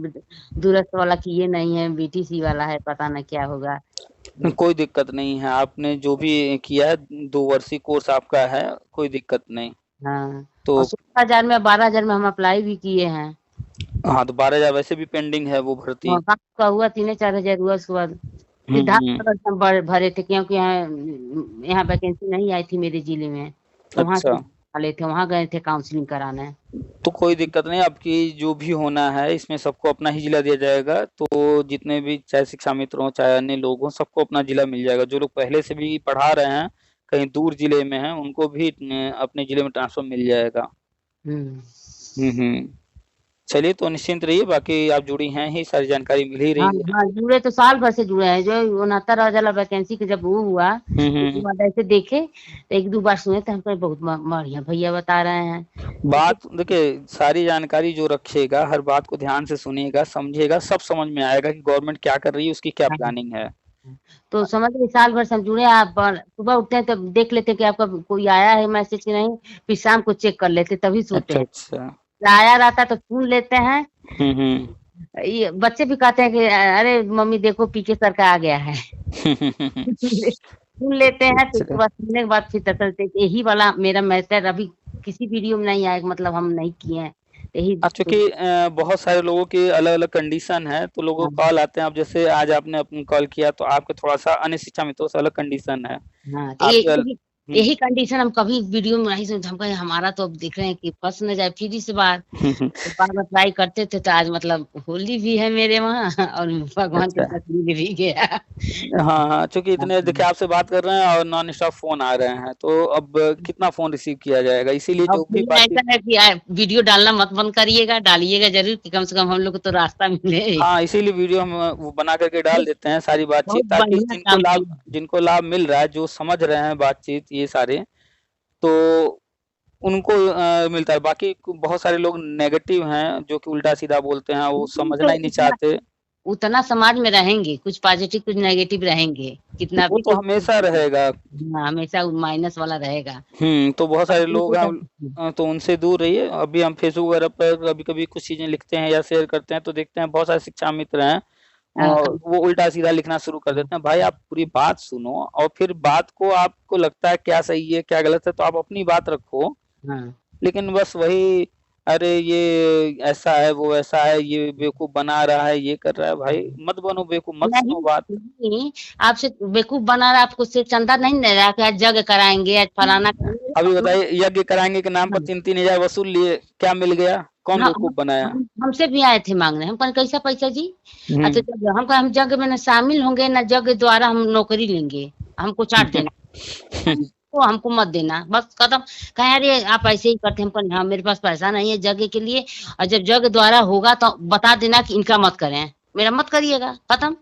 S3: दूरस्थ वाला किए नहीं है, BTC वाला है, पता न क्या होगा।
S2: कोई दिक्कत नहीं है, आपने जो भी किया है 2 वर्षीय कोर्स आपका है, कोई दिक्कत नहीं।
S3: हाँ,
S2: तो
S3: 16,000 में 12,000 में हम अप्लाई भी किए हैं।
S2: हाँ, तो 12,000 वैसे भी पेंडिंग है वो भर्ती।
S3: का हुआ 3-4 हुआ, उसके बाद सिद्धार्थ भरे थे, क्योंकि यहाँ वैकेंसी नहीं आई थी मेरे जिले में, तो वहाँ वाले थे, वहाँ गए थे काउंसलिंग कराने।
S2: तो कोई दिक्कत नहीं, आपकी जो भी होना है इसमें सबको अपना ही जिला दिया जाएगा। तो जितने भी चाहे शिक्षा मित्र हो चाहे अन्य लोग हों, सबको अपना जिला मिल जाएगा। जो लोग पहले से भी पढ़ा रहे हैं कहीं दूर जिले में हैं, उनको भी अपने जिले में ट्रांसफर मिल जाएगा। चलिए, तो निश्चिंत रहिए, बाकी आप जुड़ी हैं ही, सारी जानकारी मिल ही
S3: हाँ
S2: रही है।
S3: हाँ, जुड़े तो साल भर से जुड़े हैं। जो 69 वाला वैकेंसी के जब वो हुआ उसके बाद ऐसे देखे तो 1-2 बार सुने तो हमको बहुत बढ़िया भैया बता रहे हैं।
S2: बात देखिए, सारी जानकारी जो रखेगा, हर बात को ध्यान से सुनेगा, समझेगा, सब समझ में आएगा कि गवर्नमेंट क्या कर रही है, उसकी क्या प्लानिंग है।
S3: तो समझ लीजिए साल भर से हम जुड़े हैं। आप सुबह उठते हैं तब देख लेते हैं कि आपका कोई आया है मैसेज कि नहीं, फिर शाम को चेक कर लेते तभी सोते हैं।
S2: अच्छा।
S3: आया रहता तो सुन लेते हैं। ये बच्चे भी कहते हैं कि अरे मम्मी देखो पीके सर का आ गया है। सुन लेते हैं तो उसके बाद सुनने के बाद फिर पता चलता है कि यही वाला मेरा मैसेज अभी किसी वीडियो में नहीं आएगा, मतलब हम नहीं किए हैं यही।
S2: क्योंकि बहुत सारे लोगों की अलग अलग कंडीशन है, तो लोगों को कॉल आते हैं। अब जैसे आज आपने अपनी कॉल किया तो आपके थोड़ा सा अन्य शिक्षा मित्रों से अलग कंडीशन है।
S3: हाँ, तो यही कंडीशन हम कभी वीडियो में नहीं सुनते। हम कहे हमारा तो अब देख रहे हैं कि फंस न जाए फ्री से बाहर। तो बार ट्राई करते थे। तो आज मतलब होली भी है मेरे वहाँ और भगवान के साथ भी गया।
S2: हाँ, चूंकि इतने देखिए आपसे बात कर रहे हैं और नॉन स्टॉप फोन आ रहे हैं, तो अब कितना फोन रिसीव किया जाएगा, इसीलिए जो भी
S3: ऐसा है कि वीडियो डालना मत बंद करिएगा, डालिएगा जरूर कि कम से कम हम लोग को तो रास्ता मिले।
S2: हाँ, इसीलिए वीडियो हम वो बना करके डाल देते हैं सारी बातचीत, ताकि जिनको लाभ मिल रहा है, जो समझ रहे हैं बातचीत ये सारे, तो उनको मिलता है। बाकी बहुत सारे लोग नेगेटिव हैं जो कि उल्टा सीधा बोलते हैं, वो समझना ही नहीं चाहते।
S3: उतना समाज में रहेंगे, कुछ पॉजिटिव कुछ नेगेटिव रहेंगे, कितना
S2: वो तो हमेशा रहेगा।
S3: हमेशा माइनस वाला रहेगा।
S2: तो बहुत सारे लोग हैं, तो उनसे दूर रहिए। अभी हम फेसबुक वगैरह पर कभी-कभी कुछ चीजें लिखते हैं या शेयर करते हैं, तो देखते हैं बहुत सारे शिक्षा मित्र हैं और वो उल्टा सीधा लिखना शुरू कर देते हैं। भाई, आप पूरी बात सुनो और फिर बात को आपको लगता है क्या सही है क्या गलत है, तो आप अपनी बात रखो। लेकिन बस वही, अरे ये ऐसा है, वो ऐसा है, ये बेवकूफ बना रहा है, ये कर रहा है, भाई मत बनो बेवकूफ, मत सुनो बात।
S3: आपसे बेवकूफ बना रहा है, आपको से चंदा नहीं दे रहा कि आज यज्ञ कराएंगे, आज फलाना कराएंगे।
S2: अभी बताइए, यज्ञ कराएंगे के नाम पर 3-3 हजार वसूल लिए, क्या मिल गया, कौन बेवकूफ बनाया?
S3: हमसे भी आए थे मांगने, हम कहा कैसा पैसा जी? अच्छा, हम कहा हम यज्ञ में न शामिल होंगे न यज्ञ द्वारा हम नौकरी लेंगे, हमको चाट देना। तो हमको मत देना, बस खत्म। कहे अरे आप ऐसे ही करते, हमको हाँ मेरे पास पैसा नहीं है यज्ञ के लिए, और जब यज्ञ द्वारा होगा तो बता देना कि इनका मत करें, मेरा मत करिएगा, खत्म।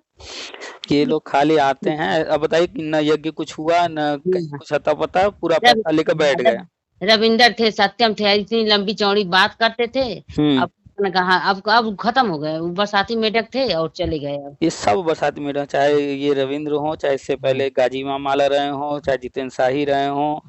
S2: ये लोग खाली आते हैं। अब बताइए कि न यज्ञ कुछ हुआ, न कहीं कुछ अता पता, पूरा पैसा लेकर बैठ गए।
S3: रविंदर थे, सत्यम थे, इतनी लंबी चौड़ी बात करते थे। अब कहा अब खत्म हो गए, बरसाती मेढक थे और चले गए। अब
S2: ये सब बरसाती मेढक, चाहे ये रविंद्र हो, चाहे इससे पहले गाजी मामाला रहे हो, चाहे जितेंद्र शाही रहे हो,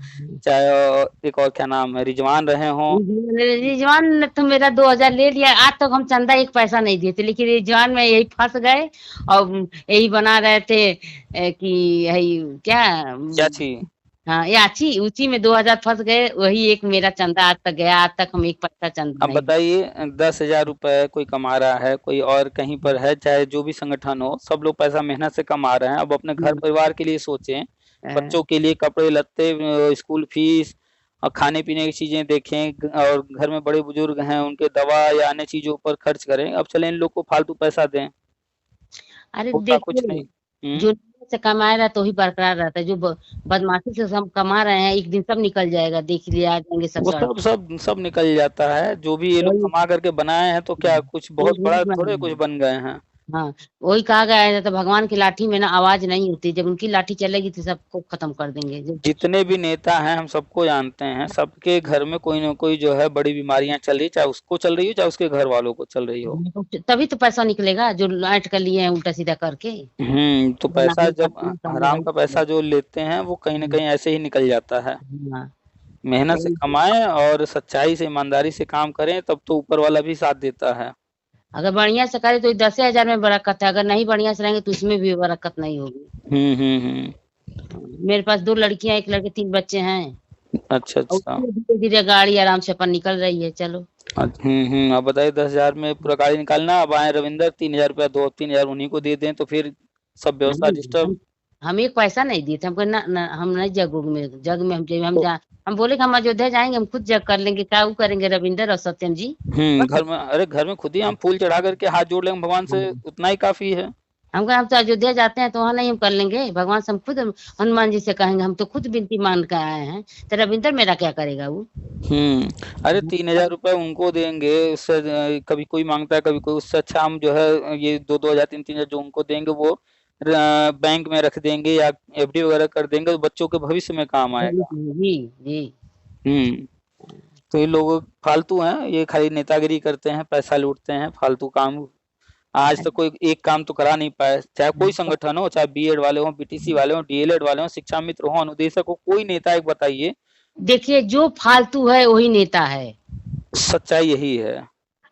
S2: चाहे एक और क्या नाम है रिजवान रहे हो।
S3: रिजवान ने तो मेरा 2000 ले लिया, आज तक हम चंदा एक पैसा नहीं दिए थे, लेकिन रिजवान में यही फंस गए और यही बना रहे थे कि यही क्या
S2: थी।
S3: हाँ, याची ऊंची में 2000 फंस गए, वही एक मेरा चंदा आज तक गया, आज तक हम एक पैसा चंदा।
S2: अब बताइए, 10,000 रुपए कोई कमा रहा है, कोई और कहीं पर है, चाहे जो भी संगठन हो, सब लोग पैसा मेहनत से कमा रहे हैं। अब अपने घर परिवार के लिए सोचें, बच्चों के लिए कपड़े लत्ते, स्कूल फीस और खाने पीने की चीजें देखें, और घर में बड़े बुजुर्ग हैं उनके दवा या अन्य चीजों पर खर्च करें। अब चले इन लोग को फालतू पैसा दें,
S3: अरे कुछ नहीं, जो से कमा रहा तो ही बरकरार रहता है, जो बदमाशी से हम कमा रहे हैं एक दिन सब निकल जाएगा, देख लिया आ जाएंगे
S2: सब निकल जाता है। जो भी ये लोग कमा करके बनाए हैं, तो क्या कुछ बहुत बड़ा थोड़े कुछ बन गए हैं।
S3: हाँ, वही कहा गया है, तो भगवान की लाठी में ना आवाज नहीं होती, जब उनकी लाठी चलेगी तो सबको खत्म कर देंगे।
S2: जितने भी नेता हैं हम सबको जानते हैं, सबके घर में कोई ना कोई जो है बड़ी बीमारियां चल रही, चाहे उसको चल रही हो चाहे उसके घर वालों को चल रही हो।
S3: तभी तो पैसा निकलेगा, जो लाइट कर लिए हैं उल्टा सीधा करके।
S2: तो पैसा जब हराम का पैसा जो लेते हैं, वो कहीं ना कहीं ऐसे ही निकल जाता है। मेहनत से कमाएं और सच्चाई से ईमानदारी से काम करें, तब तो ऊपर वाला भी साथ देता है।
S3: अगर बढ़िया से करे तो 10,000 में बरकत है, अगर नहीं बढ़िया से रहेंगे तो उसमें भी बरकत नहीं होगी। मेरे पास 2 लड़कियां, 1 लड़के, 3 बच्चे हैं।
S2: अच्छा।
S3: धीरे धीरे गाड़ी आराम से अपन निकल रही है, चलो।
S2: अब बताइए, 10,000 में पूरा गाड़ी निकालना। अब आए रविंदर 3,000 रुपया, 2-3,000 उन्हीं को दे दें, तो फिर सब व्यवस्था डिस्टर्ब।
S3: हम एक पैसा नहीं दिए थे, हमको हम नहीं जग में हम हम बोले कि हम अयोध्या जाएंगे, हम खुद जग कर लेंगे, क्या वो करेंगे रविंदर और सत्यम जी।
S2: घर में, अरे घर में खुद ही हम फूल चढ़ा करके हाथ जोड़ लेंगे भगवान से, उतना ही काफी है।
S3: हम कहा हम तो अयोध्या जाते हैं तो वहाँ नहीं हम कर लेंगे, भगवान से हम खुद हनुमान जी से कहेंगे, हम तो खुद विनती मान कर आए हैं, तो रविंदर मेरा क्या करेगा वो।
S2: अरे 3,000 रुपए उनको देंगे, उससे कभी कोई मांगता है कभी कोई, उससे अच्छा हम जो है ये 2-2 हजार 3-3 हजार जो उनको देंगे वो बैंक में रख देंगे या एफडी वगैरह कर देंगे, तो बच्चों के भविष्य में काम आएगा।
S3: जी जी।
S2: तो ये लोग फालतू हैं, ये खाली नेतागिरी करते हैं, पैसा लूटते हैं, फालतू काम। आज तक कोई एक काम तो करा नहीं पाए, चाहे कोई संगठन हो, चाहे बीएड वाले हो, बीटीसी वाले हो, डीएलएड वाले हो, शिक्षा मित्र हो, अनुदेशक हो, कोई नेता एक बताइए।
S3: देखिए जो फालतू है वही नेता है,
S2: सच्चाई यही है।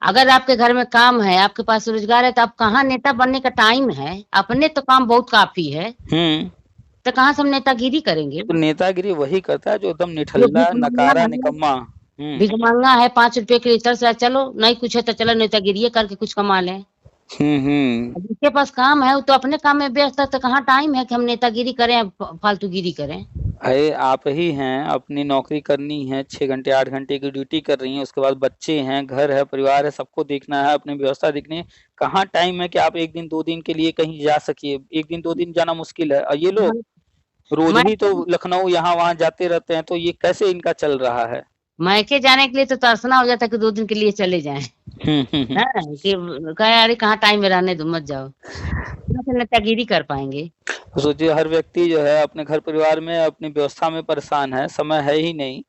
S3: अगर आपके घर में काम है, आपके पास रोजगार है, तो आप कहाँ नेता बनने का टाइम है, अपने तो काम बहुत काफी है, तो कहाँ से हम नेतागिरी करेंगे।
S2: तो नेतागिरी वही करता है जो एकदम निठल्ला, नकारा, निकम्मा,
S3: भिखमंगा है, 5 रुपए के लीटर से, चलो नहीं कुछ है तो चलो नेतागिरी करके कुछ कमा लें। जिसके पास काम है वो तो अपने काम में व्यस्त है, तो कहाँ टाइम है कि हम नेतागिरी करें, फालतूगिरी करें।
S2: अरे आप ही हैं, अपनी नौकरी करनी है, 6 घंटे 8 घंटे की ड्यूटी कर रही हैं, उसके बाद बच्चे हैं, घर है, परिवार है, सबको देखना है, अपनी व्यवस्था देखनी है, कहाँ टाइम है कि आप 1 दिन 2 दिन के लिए कहीं जा सकिए। 1 दिन 2 दिन जाना मुश्किल है, और ये लोग रोज ही तो लखनऊ यहाँ वहाँ जाते रहते हैं, तो ये कैसे इनका चल रहा है।
S3: मायके जाने के लिए तो तरसना हो जाता है कि 2 दिन के लिए चले जाएं। कि अरे कहाँ टाइम में रहने दो, मत जाओ, नेतागिरी कर पाएंगे।
S2: सोचिए हर व्यक्ति जो है अपने घर परिवार में अपनी व्यवस्था में परेशान है, समय है ही नहीं,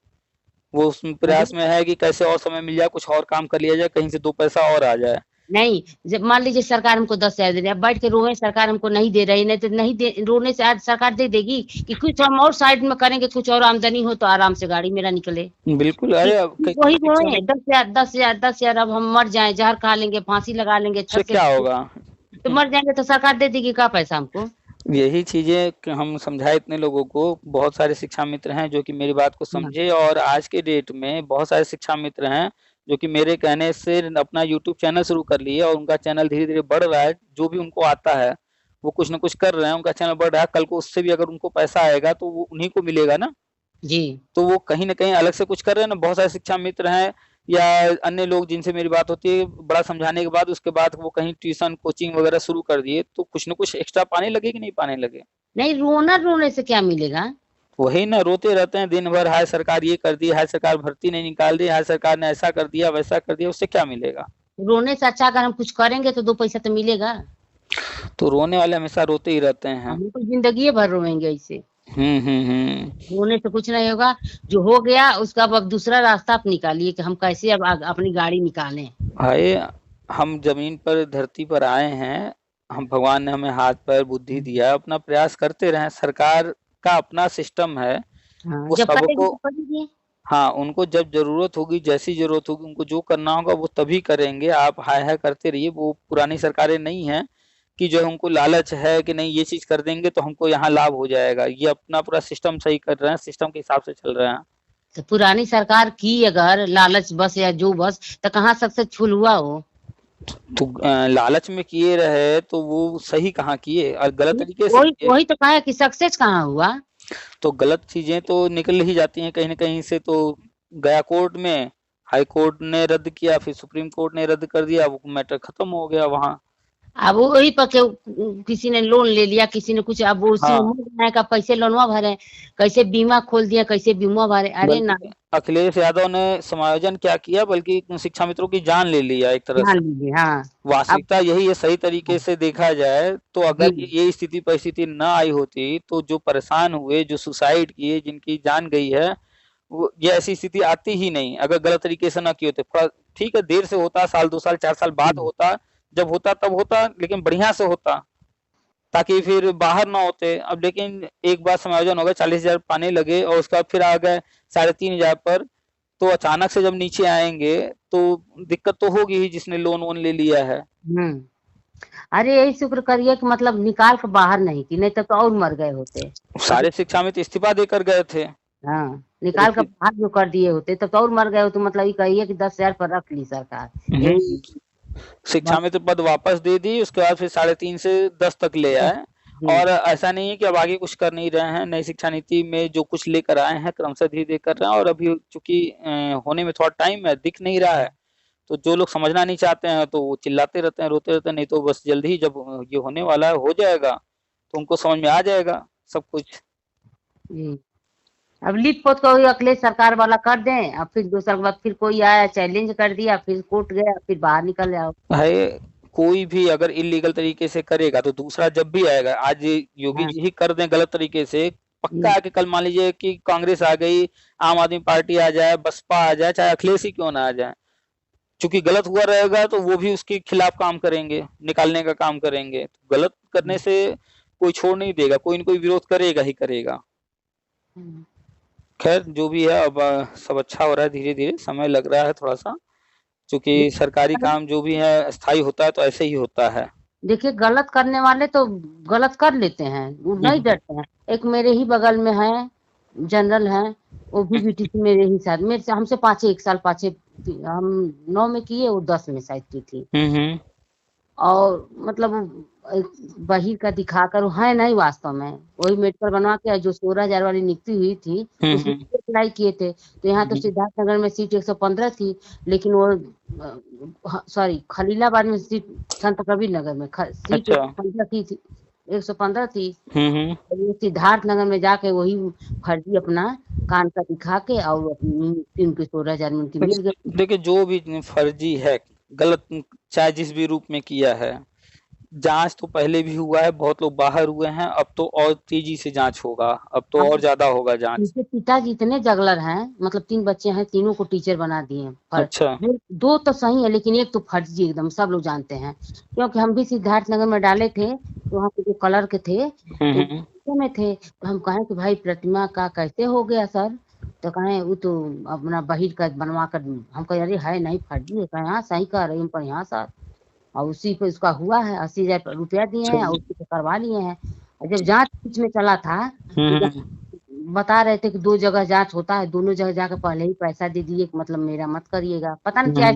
S2: वो उस प्रयास में है कि कैसे और समय मिल जाए, कुछ और काम कर लिया जाए, कहीं से 2 पैसा और आ जाए।
S3: नहीं, जब मान लीजिए सरकार हमको 10,000 दे रही है, अब बैठ के रोए सरकार हमको नहीं दे रही, नहीं तो नहीं दे, रोने से आज सरकार दे देगी कि कुछ हम और साइड में करेंगे, कुछ और आमदनी हो तो आराम से गाड़ी मेरा निकले।
S2: बिल्कुल। अरे
S3: वही रोए 10,000 अब हम मर जाए, जहर खा लेंगे, फांसी लगा लेंगे,
S2: क्या होगा,
S3: तो मर जाएंगे तो सरकार दे देगी क्या पैसा हमको।
S2: यही चीजें हम समझाए इतने लोगों को। बहुत सारे शिक्षा मित्र हैं जो कि मेरी बात को समझे, और आज के डेट में बहुत सारे शिक्षा मित्र हैं जो कि मेरे कहने से अपना यूट्यूब चैनल शुरू कर लिए, और उनका चैनल धीरे धीरे बढ़ रहा है, जो भी उनको आता है वो कुछ ना कुछ कर रहे हैं, उनका चैनल बढ़ रहा है, कल को उससे भी अगर उनको पैसा आएगा तो वो उन्हीं को मिलेगा ना
S3: जी।
S2: तो वो कहीं ना कहीं अलग से कुछ कर रहे हैं ना। बहुत सारे शिक्षा मित्र हैं या अन्य लोग जिनसे मेरी बात होती है, बड़ा समझाने के बाद उसके बाद वो कहीं ट्यूशन कोचिंग वगैरह शुरू कर दिए, तो कुछ ना कुछ एक्स्ट्रा पाने लगे कि नहीं पाने लगे।
S3: नहीं, रोने से क्या मिलेगा।
S2: वही ना, रोते रहते हैं दिन भर, हाय सरकार ये कर दी, हाय सरकार भर्ती नहीं निकाल दी, हाय सरकार ने ऐसा कर दिया वैसा कर दिया, उससे क्या मिलेगा। रोने
S3: से अच्छा अगर हम कुछ करेंगे तो 2 पैसा तो मिलेगा।
S2: तो रोने वाले हमेशा रोते ही रहते हैं,
S3: हम तो जिंदगी भर रोएंगे ऐसे। रोने से कुछ नहीं होगा, जो हो गया उसका अब दूसरा रास्ता आप निकालिए कि हम कैसे अब अपनी गाड़ी निकालें।
S2: भाई हम जमीन पर धरती पर आए हैं, हम भगवान ने हमें हाथ पैर बुद्धि दिया, अपना प्रयास करते रहें। सरकार का अपना सिस्टम है, वो सबको, हाँ उनको जब जरूरत होगी, जैसी जरूरत होगी, उनको जो करना होगा वो तभी करेंगे। आप हाय हाय करते रहिए। वो पुरानी सरकारें नहीं है कि जो है उनको लालच है कि नहीं ये चीज कर देंगे तो हमको यहाँ लाभ हो जाएगा। ये अपना पूरा सिस्टम सही कर रहे हैं, सिस्टम के हिसाब से चल रहे हैं।
S3: तो पुरानी सरकार की अगर लालच बस या जो बस, तो कहाँ सक्सेसफुल हुआ हो।
S2: तो लालच में किए रहे तो वो सही कहाँ किए, और गलत तरीके से
S3: वही तो कहा कि सक्सेस कहाँ हुआ।
S2: तो गलत चीजें तो निकल ही जाती हैं कहीं ना कहीं से। तो गया कोर्ट में, हाई कोर्ट ने रद्द किया, फिर सुप्रीम कोर्ट ने रद्द कर दिया, वो मैटर खत्म हो गया वहाँ।
S3: अब वही पर किसी ने लोन ले लिया, किसी ने कुछ, अब उसी का पैसे लोनवा भरे, कैसे बीमा खोल दिया, कैसे बीमा भरे। अरे ना,
S2: अखिलेश यादव ने समायोजन क्या किया, बल्कि शिक्षा मित्रों की जान ले लिया एक तरह से।
S3: हाँ।
S2: वास्तविकता यही है, सही तरीके से देखा जाए तो अगर ये स्थिति परिस्थिति न आई होती तो जो परेशान हुए, जो सुसाइड किए, जिनकी जान गई है, वो ये ऐसी स्थिति आती ही नहीं अगर गलत तरीके से ना किए होते। ठीक है, देर से होता, साल 2 साल 4 साल बाद होता, जब होता तब होता, लेकिन बढ़िया से होता ताकि फिर बाहर ना होते। अब लेकिन एक बार समायोजन हो गया, 40,000 पाने लगे और उसका फिर आ गए 3,500 पर, तो अचानक से जब नीचे आएंगे तो दिक्कत तो होगी ही जिसने लोन वोन ले लिया है।
S3: अरे यही शुक्र करिए कि मतलब निकाल कर बाहर नहीं की, नहीं तो और मर गए होते। सारे
S2: शिक्षा में तो इस्तीफा देकर गए थे।
S3: हाँ, निकाल कर बाहर जो कर दिए होते तब तो और मर गए होते। मतलब ये कहिए कि 10,000 पर रख ली सरकार,
S2: शिक्षा में तो पद वापस दे दी, उसके बाद फिर 3.5 से 10 तक ले आए, और ऐसा नहीं है कि अब आगे कुछ कर नहीं रहे हैं। नई शिक्षा नीति में जो कुछ लेकर आए हैं क्रमशः धीरे-धीरे कर रहे हैं, और अभी चूंकि होने में थोड़ा टाइम है, दिख नहीं रहा है, तो जो लोग समझना नहीं चाहते हैं तो वो चिल्लाते रहते हैं, रोते रहते हैं। नहीं तो बस जल्दी ही जब ये होने वाला है, हो जाएगा, तो उनको समझ में आ जाएगा सब कुछ।
S3: अब लिप पोत को अखिलेश सरकार वाला कर दें, अब फिर दूसरा बात फिर कोई आया चैलेंज कर दिया, फिर कोर्ट गया, फिर बाहर निकल जाओ।
S2: भाई कोई भी अगर इलीगल तरीके से करेगा तो दूसरा जब भी आएगा, आज योगी जी ही कर दें गलत तरीके से, पक्का है कि कल मान लीजिए कि कांग्रेस आ गई, आम आदमी पार्टी आ जाए, बसपा आ जाए, चाहे अखिलेश ही क्यों ना आ जाए, चूंकि गलत हुआ रहेगा तो वो भी उसके खिलाफ काम करेंगे, निकालने का काम करेंगे। तो गलत करने से कोई छोड़ नहीं देगा, कोई न कोई विरोध करेगा ही करेगा। खैर जो भी है, अब सब अच्छा हो रहा है, धीरे धीरे समय लग रहा है थोड़ा सा, क्योंकि सरकारी काम जो भी है स्थायी होता है तो ऐसे ही होता है।
S3: देखिए गलत करने वाले तो गलत कर लेते हैं, वो नहीं डरते हैं। एक मेरे ही बगल में है, जनरल है, वो भी बीटीसी मेरे ही साथ, मेरे से हमसे पाँचे, एक साल पाँचे, हम 9 में किए, वो 10 में शायद की थी। और मतलब बहिर का दिखाकर, वो है नहीं वास्तव में, वही मेडिकल बनवा के जो 16,000 वाली नियुक्ति हुई थी उसमें अप्लाई किए थे। तो यहाँ तो सिद्धार्थनगर में सीट 115 थी, लेकिन वो सॉरी खलीलाबाद में सीट, संत कबीर नगर में सीट 115 थी। सिद्धार्थनगर में जाके वही फर्जी अपना कान का दिखा के और अपनी उनके 16,000 में उनकी मिल गई।
S2: देखिए जो भी फर्जी है, गलत चाहे जिस भी रूप में किया है, जांच तो पहले भी हुआ है, बहुत लोग बाहर हुए हैं, अब तो और तेजी से जांच होगा, अब तो और ज्यादा होगा जांच।
S3: उनके पिताजी इतने जगलर हैं, मतलब 3 बच्चे हैं, तीनों को टीचर बना दिए।
S2: अच्छा।
S3: 2 तो सही है, लेकिन एक तो फर्जी एकदम, सब लोग जानते हैं। क्योंकि हम भी सिद्धार्थनगर में डाले थे, तो वहाँ पे जो कलर के थे में थे, तो हम कहें कि भाई प्रतिमा का कैसे हो गया सर, तो कहें वो तो अपना बहिर का बनवा कर, हम कहे अरे है नहीं फर्जी है, कहे हाँ सही कह रही हूँ, पर यहाँ सर, और उसी पे उसका हुआ है, 80,000 रुपया दिए हैं और उसी पे करवा लिए हैं। जब जांच बीच में चला था तो बता रहे थे कि 2 जगह जांच होता है, दोनों जगह जाकर पहले ही पैसा दे दिए, मतलब मेरा मत करिएगा। पता नहीं क्या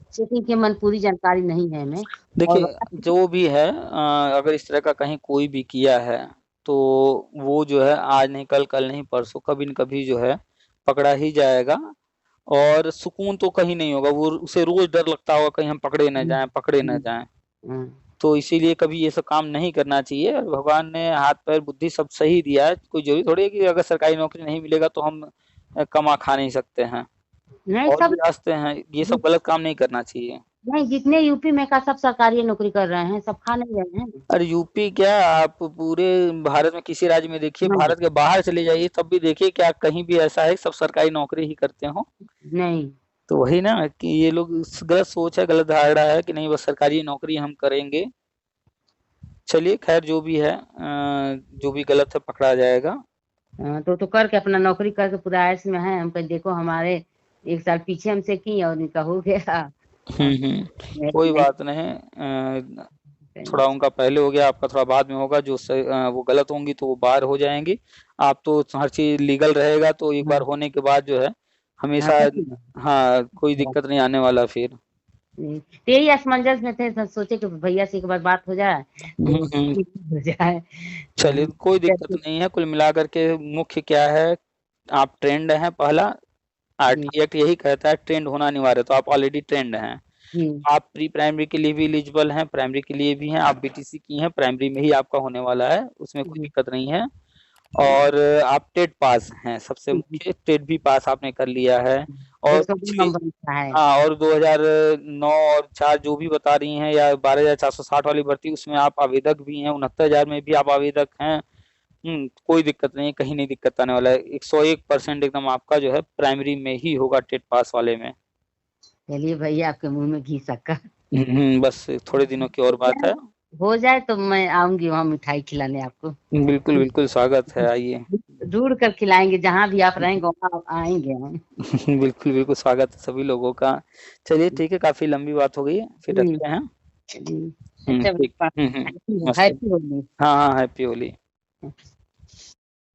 S3: चेकिंग के मन पूरी जानकारी नहीं है हमें।
S2: देखिए जो भी है, अगर इस तरह का कहीं कोई भी किया है तो वो जो है आज नहीं कल, कल नहीं परसों, कभी न कभी जो है पकड़ा ही जाएगा, और सुकून तो कहीं नहीं होगा, वो उसे रोज डर लगता होगा कहीं हम पकड़े न जाएं, पकड़े न जाएं। तो इसीलिए कभी ये सब काम नहीं करना चाहिए। और भगवान ने हाथ पैर बुद्धि सब सही दिया है, कोई जरूरी थोड़ी है कि अगर सरकारी नौकरी नहीं मिलेगा तो हम कमा खा नहीं सकते हैं, और भी रास्ते हैं, ये सब गलत काम नहीं करना चाहिए।
S3: नहीं, जितने यूपी में का सब सरकारी नौकरी कर रहे हैं, सब खा नहीं रहे हैं।
S2: अरे यूपी क्या, आप पूरे भारत में किसी राज्य में देखिए, भारत के बाहर चले जाइए तब भी देखिए, क्या कहीं भी ऐसा है सब सरकारी नौकरी ही करते हो? नहीं। तो वही ना कि ये लोग गलत सोच है, गलत धारणा है कि नहीं बस सरकारी नौकरी हम करेंगे। चलिए खैर जो भी है, जो भी गलत है पकड़ा जाएगा। तो करके अपना नौकरी करके पूरा ऐश में है। हम कहे देखो हमारे 1 साल पीछे हमसे की और इनका हो गया। कोई बात नहीं, थोड़ा उनका पहले हो गया, आपका थोड़ा बाद में होगा। जो वो गलत होंगी तो वो बाहर हो जाएंगी। आप तो हर चीज लीगल रहेगा, तो एक बार होने के बाद जो है हमेशा, हाँ कोई दिक्कत नहीं आने वाला। फिर यही असमंजस में थे, सोचे कि भैया से एक बार बात हो जाए हो जाए। चलिए कोई दिक्कत नहीं है। कुल मिलाकर के मुख्य क्या है, आप ट्रेंड हैं। पहला आरटीई एक्ट यही कहता है ट्रेंड होना अनिवार्य, तो आप ऑलरेडी ट्रेंड हैं। आप प्री प्राइमरी के लिए भी एलिजिबल हैं, प्राइमरी के लिए भी हैं। आप बीटीसी की हैं, प्राइमरी में ही आपका होने वाला है, उसमें कोई दिक्कत नहीं है। और आप टेट पास हैं, सबसे मुख्य टेट भी पास आपने कर लिया है। और हाँ, और 2009 और 4 जो भी बता रही हैं, या 12,460 वाली भर्ती, उसमें आप आवेदक भी हैं। 69,000 में भी आप आवेदक हैं। कोई दिक्कत नहीं, कहीं नहीं दिक्कत आने वाला है। 101% एकदम आपका जो है प्राइमरी में ही होगा, टेट पास वाले में। चलिए भैया आपके मुंह में घी शक्कर। बस थोड़े दिनों की और बात है, हो जाए तो मैं आऊंगी वहाँ मिठाई खिलाने आपको। बिल्कुल बिल्कुल स्वागत है, आइए। ढूंढ कर खिलाएंगे, जहाँ भी आप रहेंगे वहाँ आएंगे हम। बिल्कुल बिल्कुल स्वागत है सभी लोगों का। चलिए ठीक है, काफी लंबी बात हो गई है, फिर रखते हैं। हैप्पी होली। हाँ हाँ हैप्पी होली।